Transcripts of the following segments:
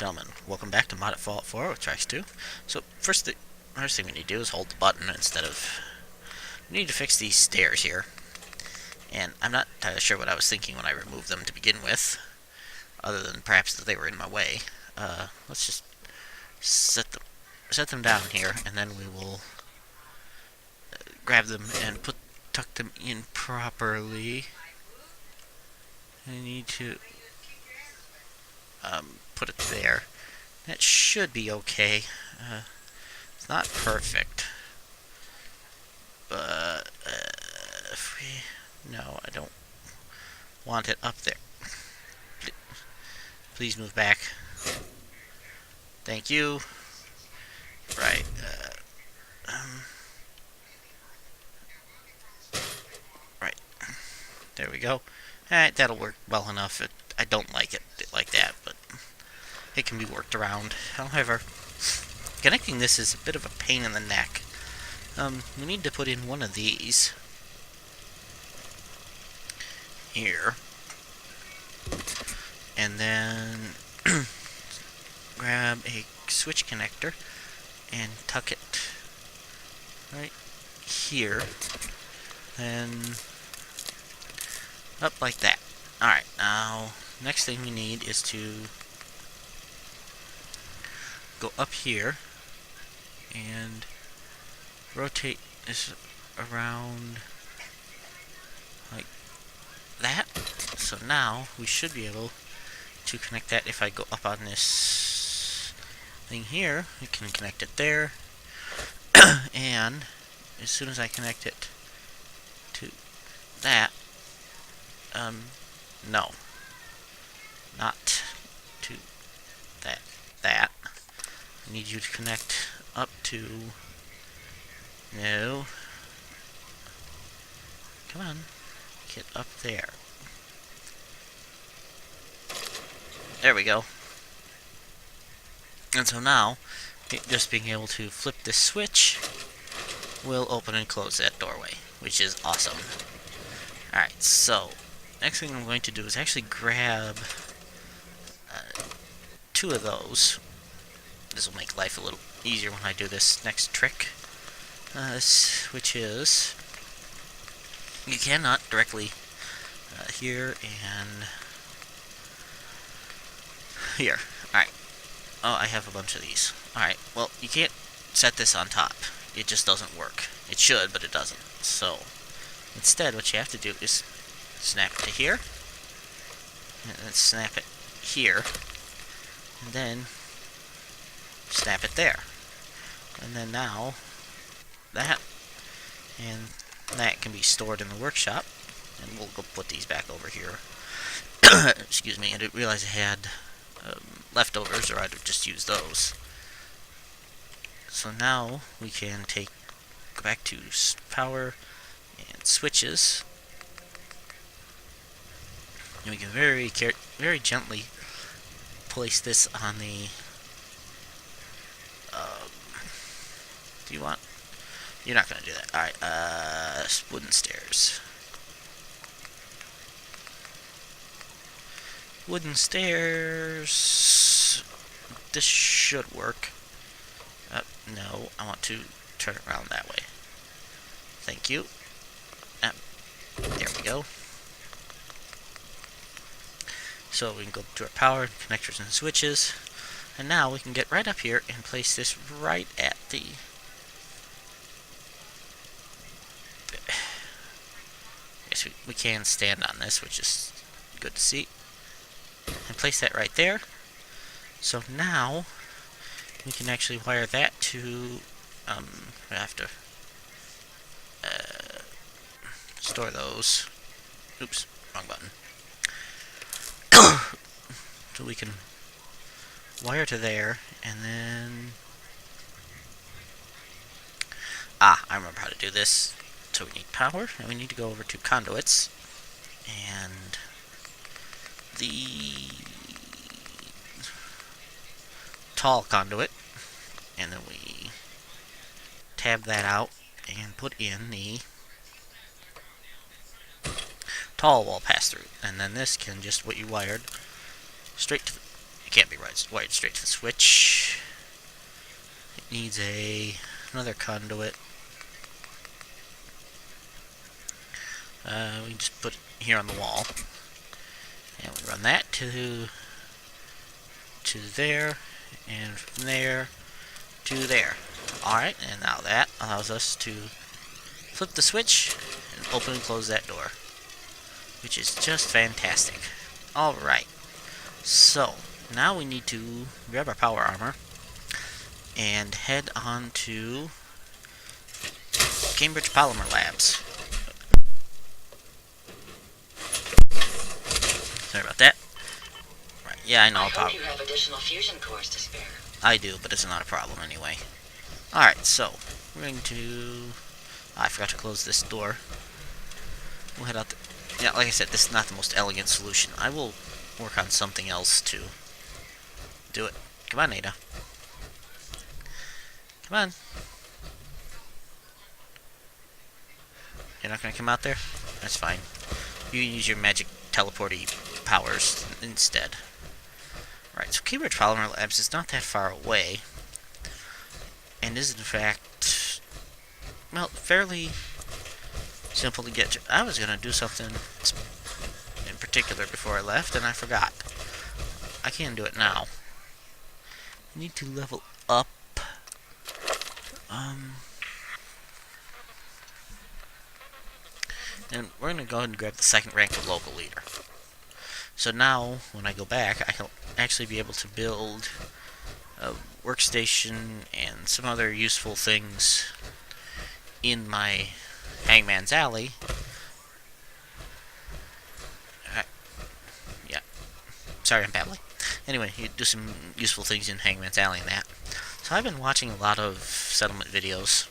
Gentlemen, welcome back to Mod at Fallout 4 with Tracks 2. So, first thing we need to do is hold the button instead of... We need to fix these stairs here. And I'm not entirely sure what I was thinking when I removed them to begin with, other than perhaps that they were in my way. Let's just set them down here, and then we will grab them and tuck them in properly. I need to put it there. That should be okay. It's not perfect, but if we... No, I don't want it up there. Please move back. Thank you. Right. Right. There we go. Alright, that'll work well enough. I don't like it like that, but it can be worked around. However, connecting this is a bit of a pain in the neck. We need to put in one of these here, and then grab a switch connector and tuck it right here, then up like that. Alright, now next thing we need is to go up here and rotate this around like that. So now we should be able to connect that. If I go up on this thing here, we can connect it there. And as soon as I connect it to that, no, not to that. I need you to connect up to... No. Come on. Get up there. There we go. And so now, just being able to flip this switch will open and close that doorway, which is awesome. Alright, so next thing I'm going to do is actually grab two of those. This will make life a little easier when I do this next trick. Which is, you cannot directly here and here. Alright. Oh, I have a bunch of these. Alright, well, you can't set this on top. It just doesn't work. It should, but it doesn't. So, instead, what you have to do is snap it to here, and then snap it here, and then snap it there. And then now, that and that can be stored in the workshop, and we'll go put these back over here. Excuse me, I didn't realize I had leftovers, or I'd have just used those. So now we can go back to power and switches, and we can very gently place this on the do you want... You're not gonna do that. Alright, wooden stairs. Wooden stairs... This should work. No, I want to turn it around that way. Thank you. There we go. So we can go to our power, connectors, and switches. And now we can get right up here and place this right at the... Yes, we can stand on this, which is good to see. And place that right there. So now we can actually wire that to... I have to store those. Oops, wrong button. So we can wire to there, and then... I remember how to do this. So we need power, and we need to go over to conduits, and the tall conduit, and then we tab that out and put in the tall wall pass-through, and then this can just what you wired straight to can't be wired straight to the switch. It needs another conduit. We can just put it here on the wall, and we run that to there, and from there to there. Alright, and now that allows us to flip the switch and open and close that door, which is just fantastic. Alright, so now we need to grab our power armor and head on to Cambridge Polymer Labs. Sorry about that. Right, yeah, I know. I hope you have additional fusion cores to spare. I do, but it's not a problem anyway. Alright, so we're going to... I forgot to close this door. We'll head out the... Yeah, like I said, this is not the most elegant solution. I will work on something else to do it. Come on, Ada. Come on. You're not going to come out there? That's fine. You can use your magic teleporty powers instead. Right, so Cambridge Polymer Labs is not that far away, and is in fact, well, fairly simple to get to. I was going to do something in particular before I left, and I forgot. I can do it now. I need to level up. And we're going to go ahead and grab the second rank of local leader. So now, when I go back, I'll actually be able to build a workstation and some other useful things in my Hangman's Alley. Yeah. Sorry, I'm babbling. Anyway, you do some useful things in Hangman's Alley and that. So I've been watching a lot of settlement videos.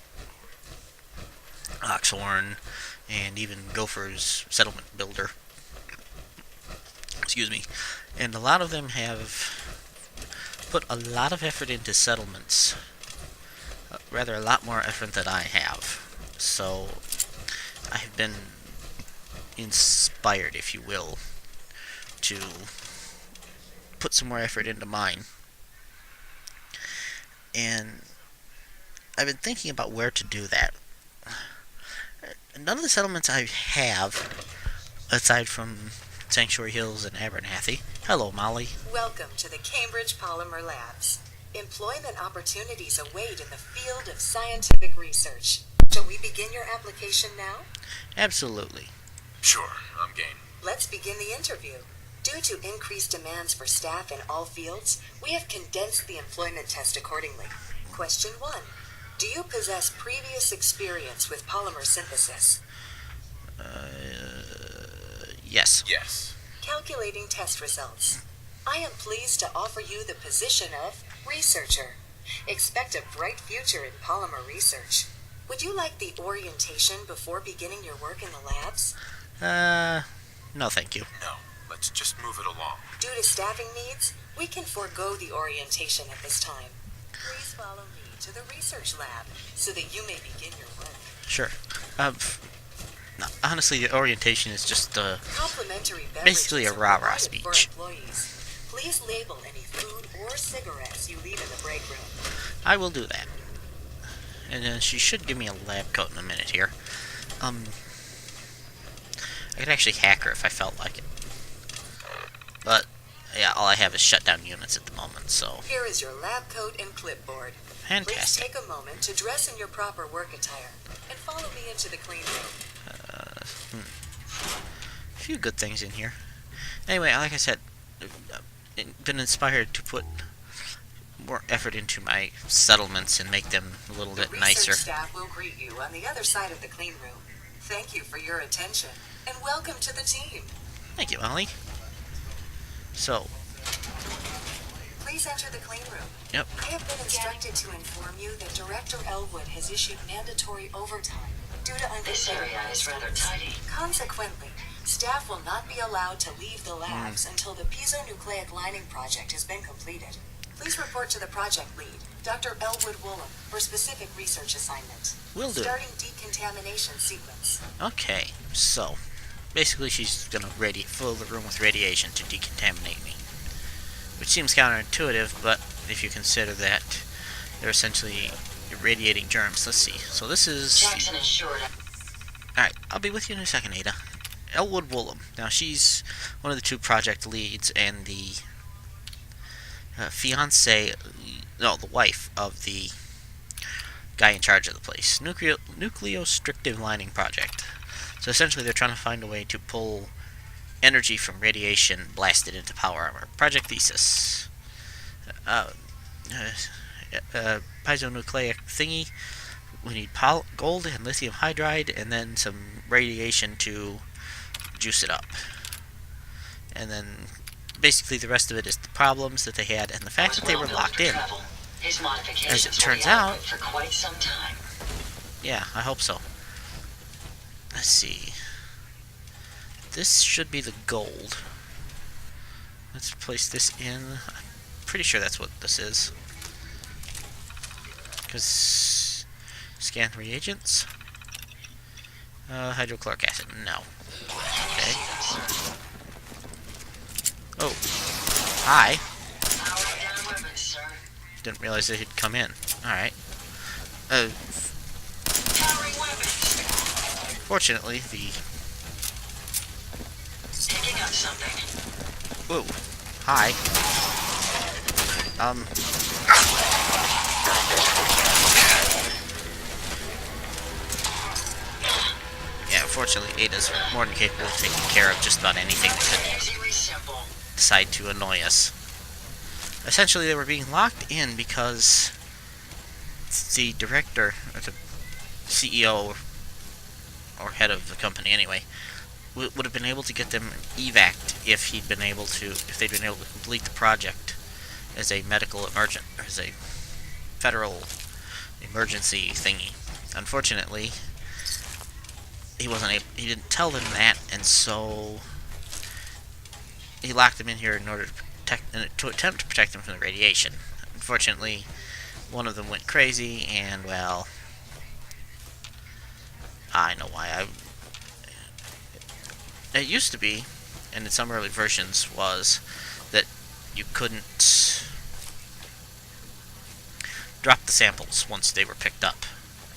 Oxhorn, and even Gopher's Settlement Builder. Excuse me. And a lot of them have put a lot of effort into settlements. Rather, a lot more effort than I have. So, I have been inspired, if you will, to put some more effort into mine. And I've been thinking about where to do that. None of the settlements I have, aside from Sanctuary Hills and Abernathy. Hello, Molly. Welcome to the Cambridge Polymer Labs. Employment opportunities await in the field of scientific research. Shall we begin your application now? Absolutely. Sure, I'm game. Let's begin the interview. Due to increased demands for staff in all fields, we have condensed the employment test accordingly. Question 1. Do you possess previous experience with polymer synthesis? Yes. Yes. Calculating test results. I am pleased to offer you the position of researcher. Expect a bright future in polymer research. Would you like the orientation before beginning your work in the labs? No thank you. No, let's just move it along. Due to staffing needs, we can forego the orientation at this time. Please follow me to the research lab so that you may begin your work. Sure. No, honestly, the orientation is just, Complimentary basically a beverages are rah-rah provided speech. for employees. Please label any food or cigarettes you leave in the break room. I will do that. And then she should give me a lab coat in a minute here. I could actually hack her if I felt like it. But, yeah, all I have is shutdown units at the moment, so... Here is your lab coat and clipboard. Fantastic. Please take a moment to dress in your proper work attire and follow me into the clean room. A few good things in here. Anyway, like I said, been inspired to put more effort into my settlements and make them a little bit nicer. The research staff will greet you on the other side of the clean room. Thank you for your attention, and welcome to the team. Thank you, Molly. So, Please enter the clean room. yep. I have been instructed to inform you that Director Elwood has issued mandatory overtime due to This area is rather tidy. Consequently, staff will not be allowed to leave the labs until the piezonucleic lining project has been completed. Please report to the project lead, Dr. Elwood Woolham, for specific research assignment. Will do. Starting decontamination sequence. Okay, so, basically she's gonna fill the room with radiation to decontaminate me. which seems counterintuitive, but if you consider that they're essentially irradiating germs. Let's see. So this is... Jackson insured. Alright, I'll be with you in a second, Ada. Elwood Woolham. Now, she's one of the two project leads and the the wife of the guy in charge of the place. Nucleostrictive lining project. So essentially they're trying to find a way to pull energy from radiation blasted into power armor. Project thesis. Piezonucleic thingy. We need gold and lithium hydride and then some radiation to juice it up. And then basically the rest of it is the problems that they had and the fact that they were locked in. As it turns out, for quite some time. Yeah, I hope so. Let's see. This should be the gold. Let's place this in. I'm pretty sure that's what this is. Because scan reagents. Hydrochloric acid. No. Okay. Oh. Hi. Didn't realize that he'd come in. Alright. Fortunately, the... Picking up something. Whoa. Hi. Yeah, fortunately, Ada's more than capable of taking care of just about anything that could decide to annoy us. Essentially, they were being locked in because the director, or the CEO, or head of the company anyway, would have been able to get them evac'd if they'd been able to complete the project as a medical emergent, or as a federal emergency thingy. Unfortunately, he didn't tell them that, and so he locked them in here in order to attempt to protect them from the radiation. Unfortunately, one of them went crazy, and well, I know why. It used to be, and in some early versions was, that you couldn't drop the samples once they were picked up.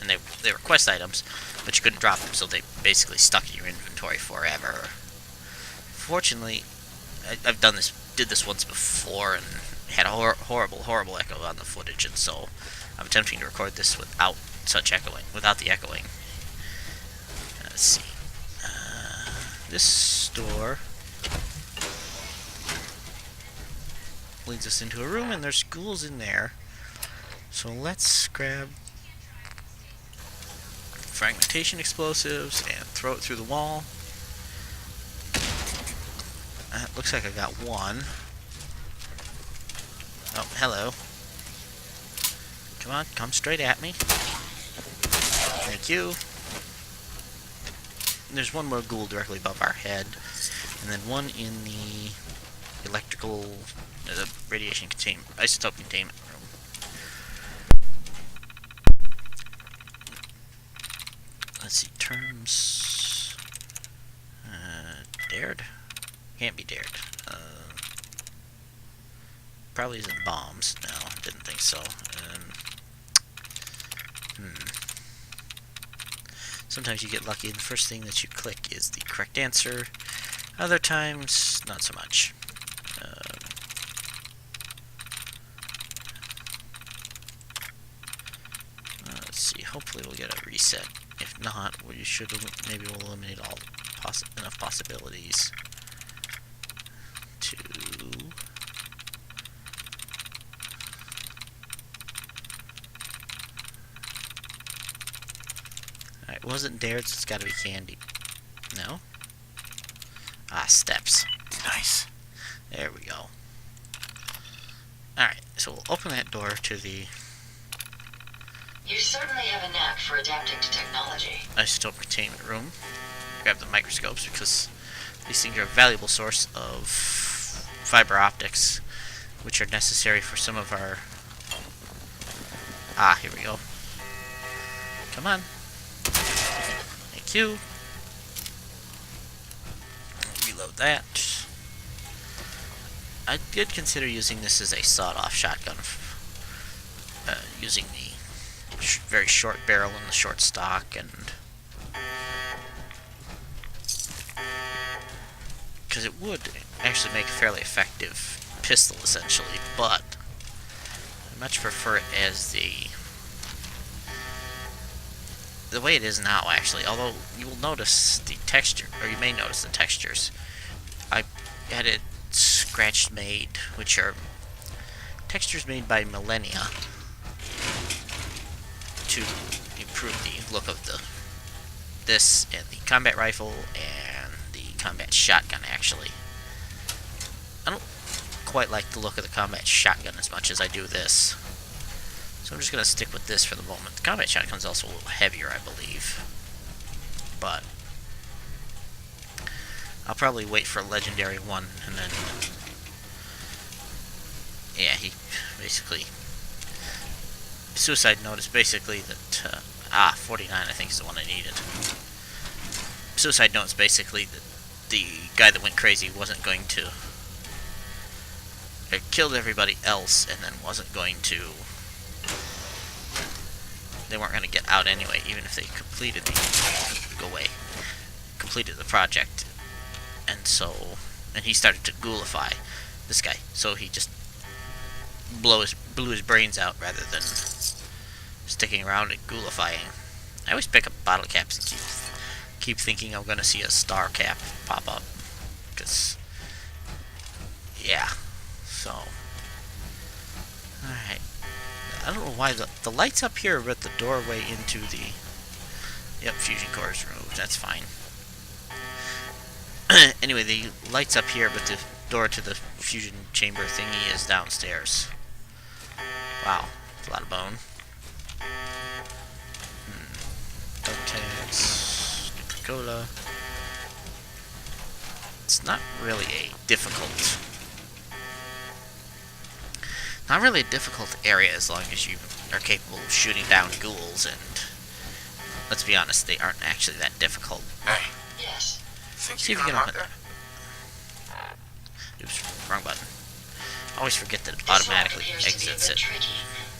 And they were quest items, but you couldn't drop them, so they basically stuck in your inventory forever. Fortunately, did this once before, and had a horrible echo on the footage, and so I'm attempting to record this without the echoing. Let's see. This door leads us into a room, and there's ghouls in there. So let's grab fragmentation explosives and throw it through the wall. Looks like I got one. Oh, hello. Come on, come straight at me. Thank you. There's one more ghoul directly above our head, and then one in the the radiation isotope containment room. Let's see, terms... dared? Can't be dared. Probably isn't bombs. No, didn't think so. Sometimes you get lucky and the first thing that you click is the correct answer. Other times, not so much. Let's see, hopefully we'll get a reset. If not, maybe we'll eliminate enough possibilities to... Alright, it wasn't dared, so it's gotta be candy. No? Ah, steps. Nice. There we go. Alright, so we'll open that door to the... You certainly have a knack for adapting to technology. isotope containment room. Grab the microscopes because these things are a valuable source of fiber optics, which are necessary for some of our... Ah, here we go. Come on. Thank you. Reload that. I did consider using this as a sawed-off shotgun, using the very short barrel and the short stock, and because it would actually make a fairly effective pistol, essentially, but I much prefer it as the way it is now, actually. Although you will notice the texture, or you may notice the textures. I had it scratched made, which are textures made by Millennia to improve the look of this and the combat rifle and the combat shotgun, actually. I don't quite like the look of the combat shotgun as much as I do this, so I'm just going to stick with this for the moment. The combat shotgun is also a little heavier, I believe, but I'll probably wait for a legendary one, and then, yeah, he basically, Suicide Note is basically that, 49 I think is the one I needed. Suicide Note is basically that the guy that went crazy wasn't going to, killed everybody else, and then wasn't going to, they weren't going to get out anyway, even if they completed completed the project. And so, and he started to ghoulify this guy, so he just blew his brains out rather than sticking around and ghoulifying. I always pick up bottle caps and keep thinking I'm gonna see a star cap pop up, because, yeah, so, alright, I don't know why the lights up here are at the doorway into the, yep, fusion core is removed, that's fine. Anyway, the lights up here, but the door to the fusion chamber thingy is downstairs. Wow, that's a lot of bone. Duntex, Nuka-Cola. It's not really a difficult area as long as you are capable of shooting down ghouls, and let's be honest, they aren't actually that difficult. Hey, Yes. think See you if you can can unlock open that? that. Oops, wrong button. I always forget that it This lock automatically appears to be a exits bit it. tricky,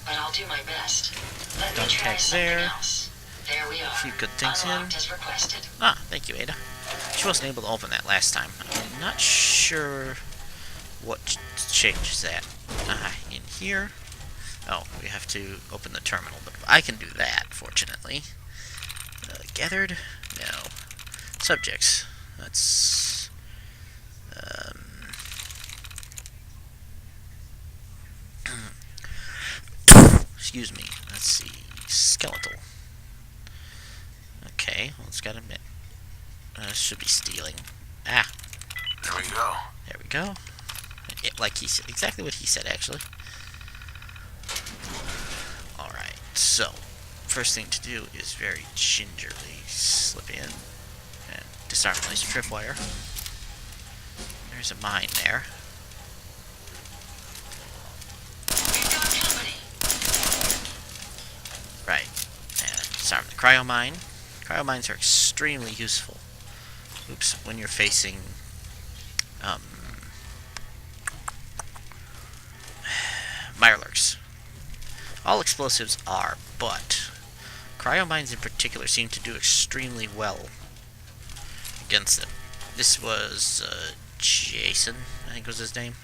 but I'll do my best. Let me Don't try tag something there. else. There we are. A few good things Unlocked in. as requested. Ah, thank you, Ada. She wasn't able to open that last time. I'm not sure what changes that. In here. Oh, we have to open the terminal, but I can do that, fortunately. Gathered? No. Subjects. That's... excuse me. Let's see. Skeletal. Okay, well, it's got a bit. Should be stealing. Ah, There we go. there we go. Like he said, exactly what he said, actually. Alright, so, first thing to do is very gingerly slip in and disarm the laser tripwire. There's a mine there. We've got company. Right, and disarm the cryo mine. Cryo mines are extremely useful. Oops, when you're facing Mirelurks. All explosives are, but cryo mines in particular seem to do extremely well against them. This was Jason, I think was his name.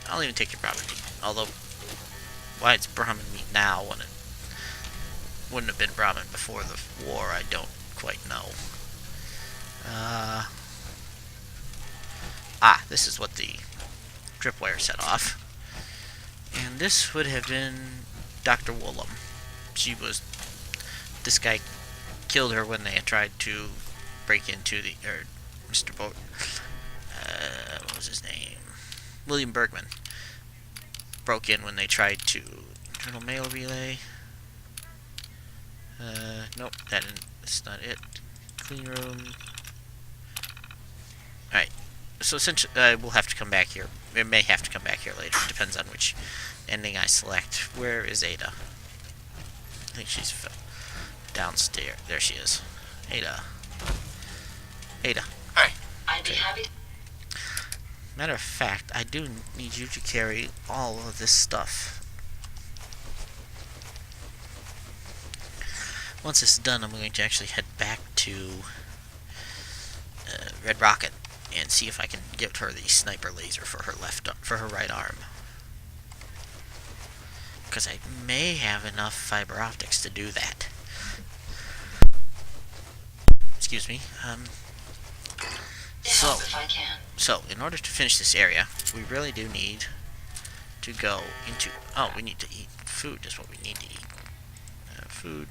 I'll even take your property. Although, why it's Brahmin meat now when it wouldn't have been Brahmin before the war, I don't quite know. This is what the tripwire set off. And this would have been Dr. Woolham. This guy killed her when they had tried to break into Mr. Boat, what was his name? William Bergman. Broke in when they tried to, internal mail relay. Nope, that's not it. Clean room. Alright, so essentially, we'll have to come back here. It may have to come back here later. It depends on which ending I select. Where is Ada? I think she's downstairs. There she is. Ada. Ada. Hey, I'd be happy. Matter of fact, I do need you to carry all of this stuff. Once this is done, I'm going to actually head back to Red Rocket and see if I can get her the sniper laser for her right arm. Because I may have enough fiber optics to do that. Excuse me. So, in order to finish this area, we really do need to go into... Oh, we need to eat food is what we need to eat. Food.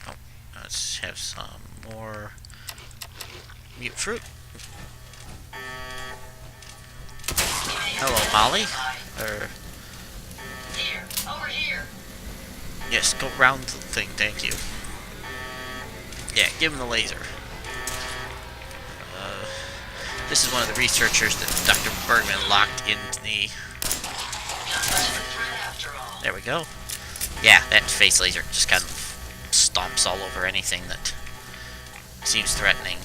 Oh, let's have some more mute fruit. Hello, Molly. Here, over here. Yes, go round the thing, thank you. Yeah, give him the laser. This is one of the researchers that Dr. Bergman locked into the... There we go. Yeah, that phase laser just kind of stomps all over anything that seems threatening.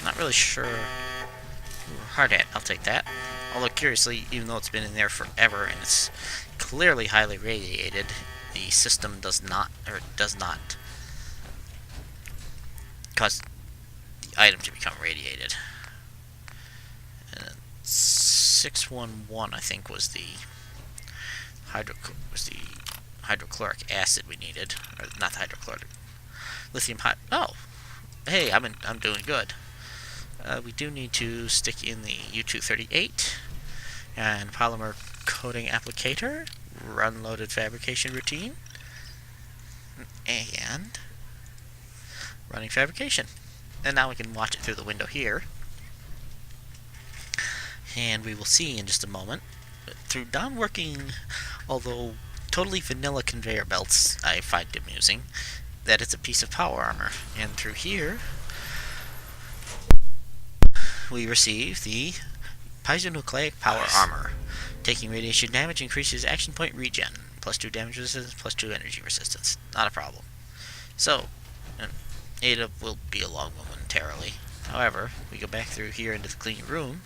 Not really sure. Ooh, hard hat, I'll take that. Although, curiously, even though it's been in there forever and it's clearly highly radiated, the system does not cause the item to become radiated. 611, I think, was the hydrochloric acid we needed, or not hydrochloric, lithium hyd. Oh, hey, I'm doing good. We do need to stick in the U238 and polymer coating applicator, run loaded fabrication routine, and running fabrication. And now we can watch it through the window here. And we will see in just a moment, through downworking, although totally vanilla conveyor belts I find amusing, that it's a piece of power armor. And through here, we receive the piezonucleic power armor. Taking radiation damage increases action point regen, +2 damage resistance, +2 energy resistance. Not a problem. So, Ada will be along momentarily. However, we go back through here into the clean room.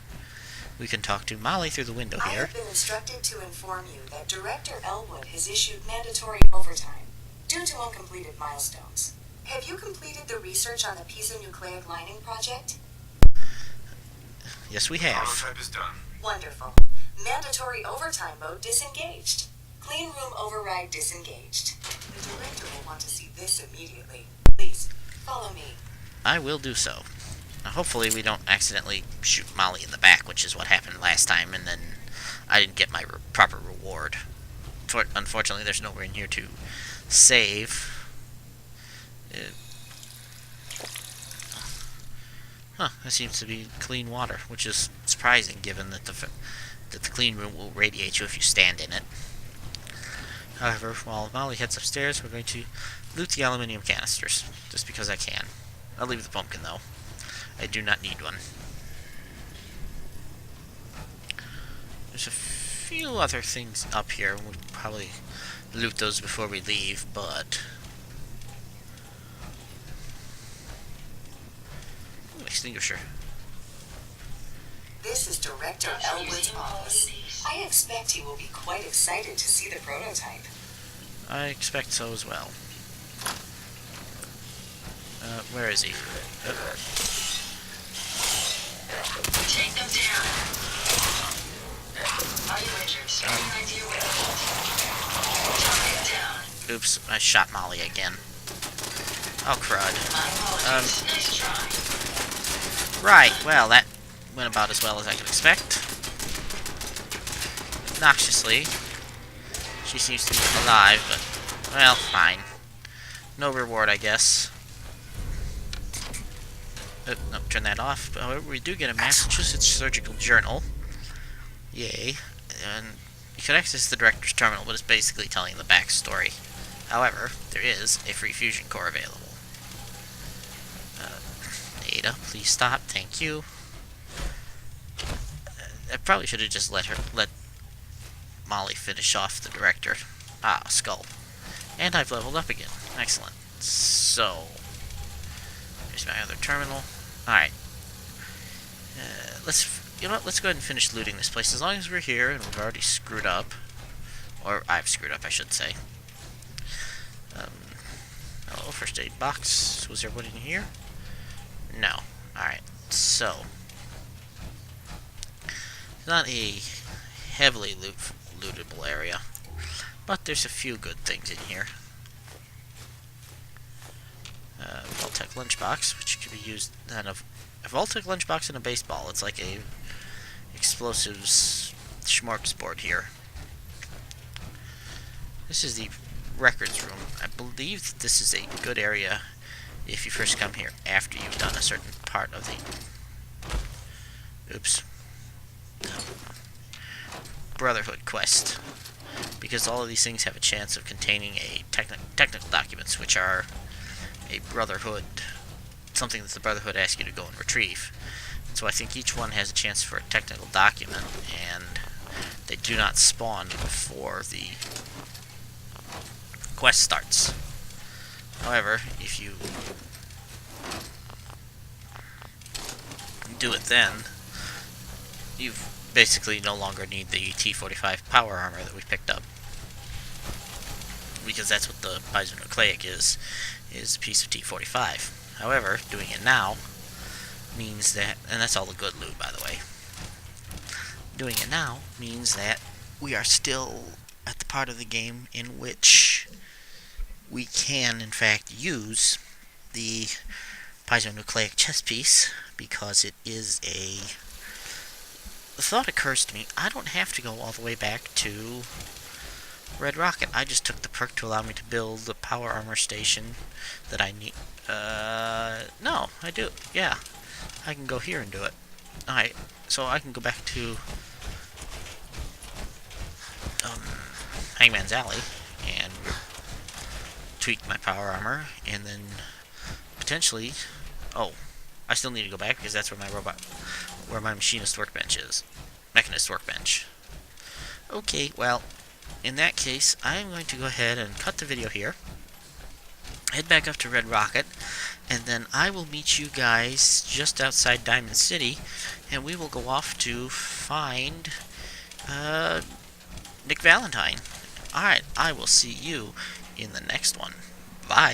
We can talk to Molly through the window here. I have been instructed to inform you that Director Elwood has issued mandatory overtime due to uncompleted milestones. Have you completed the research on the piezonucleic lining project? Yes, we have. Prototype is done. Wonderful. Mandatory overtime mode disengaged. Clean room override disengaged. The director will want to see this immediately. Please, follow me. I will do so. Now, hopefully we don't accidentally shoot Molly in the back, which is what happened last time, and then I didn't get my proper reward. Unfortunately, there's nowhere in here to save. That seems to be clean water, which is surprising given that the clean room will radiate you if you stand in it. However, while Molly heads upstairs, we're going to loot the aluminium canisters, just because I can. I'll leave the pumpkin, though. I do not need one. There's a few other things up here. We'll probably loot those before we leave, but... Ooh, extinguisher. This is Director Elwood's office. I expect he will be quite excited to see the prototype. I expect so as well. Where is he? Take them down. Are you injured? Any idea where to down. Oops, I shot Molly again. Oh, crud. My apologies. Nice try. Right, well, that went about as well as I could expect. Obnoxiously. She seems to be alive, but, well, fine. No reward, I guess. No, turn that off. However, we do get a Massachusetts Surgical Journal. Yay. And you could access the director's terminal, but it's basically telling the backstory. However, there is a free fusion core available. Ada, please stop. Thank you. I probably should have just let Molly finish off the director. Ah, skull. And I've leveled up again. Excellent. So, here's my other terminal. Alright. you know what? Let's go ahead and finish looting this place. As long as we're here and we've already screwed up. Or I've screwed up, I should say. Oh, first aid box. Was there one in here? No. Alright, so. It's not a heavily lootable area. But there's a few good things in here. Vault-Tec lunchbox, which can be used on a Vault-Tec lunchbox and a baseball. It's like a explosives smorgasbord here. This is the records room. I believe that this is a good area if you first come here after you've done a certain part of the Brotherhood quest, because all of these things have a chance of containing a technical documents, which are a Brotherhood, something that the Brotherhood asks you to go and retrieve. And so I think each one has a chance for a technical document, and they do not spawn before the quest starts. However, if you do it then, you basically no longer need the T-45 power armor that we picked up, because that's what the piezonucleic is a piece of T-45. However, doing it now means that, and that's all the good loot, by the way, doing it now means that we are still at the part of the game in which we can, in fact, use the piezonucleic chest piece, because it is a... The thought occurs to me, I don't have to go all the way back to Red Rocket. I just took the perk to allow me to build the power armor station that I need. No, I do. Yeah, I can go here and do it. Alright, so I can go back to Hangman's Alley and tweak my power armor, and then potentially... Oh, I still need to go back because that's where my machinist workbench is. Mechanist workbench. Okay, well, in that case, I'm going to go ahead and cut the video here. Head back up to Red Rocket, and then I will meet you guys just outside Diamond City, and we will go off to find Nick Valentine. Alright, I will see you in the next one. Bye.